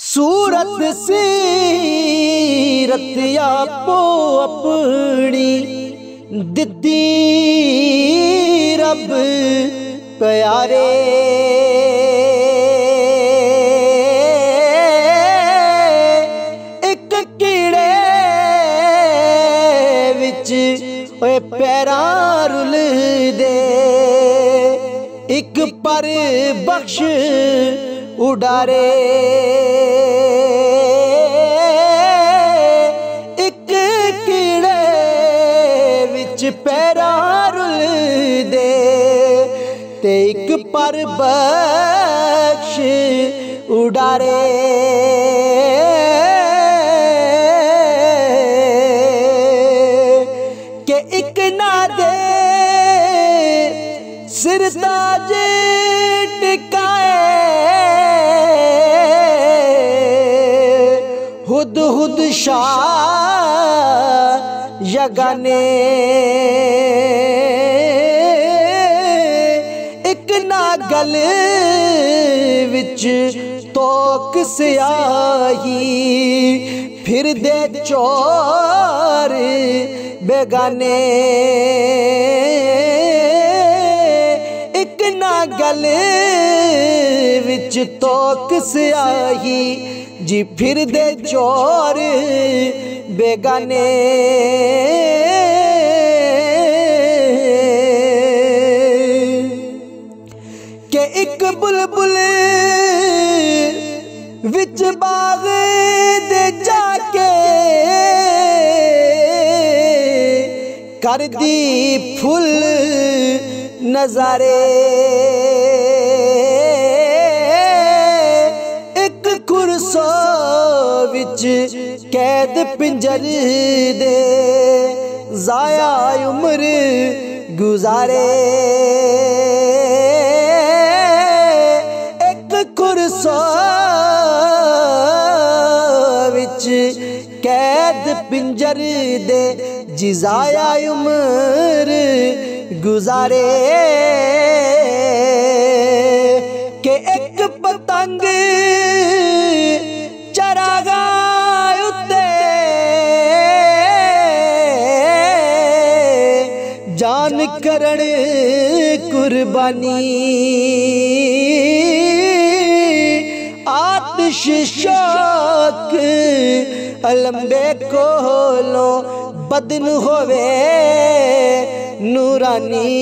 सूरत सीरत आपो अपनी दिती रब प्यारे। एक कीड़े विच ओए पैरां रुल दे, एक पर बख्श उडारे। एक कीड़े विच पैरां रुल दे ते एक पर बख्श उडारे। के एक ना दे सिर ताज टिकाए, हुद हुद शाह यगाने। एक ना गल विच तोक स्याही, फिर दे चोर बेगाने। एक ना गल विच तोक स्याही जी, फिर दे चोर बेगाने। के एक बुलबुल विच बाग दे जाके कर दी फुल नजारे। एक खुरसो विच कैद पिंजर दे, जाया उम्र गुजारे। एक खुरसो विच कैद पिंजर दे, जिजाया उम्र गुजारे। के एक पतंग चरागा उत्ते जान करण कुर्बानी। आतिश शौक अलंबे कोलो बदन होवे नूरानी।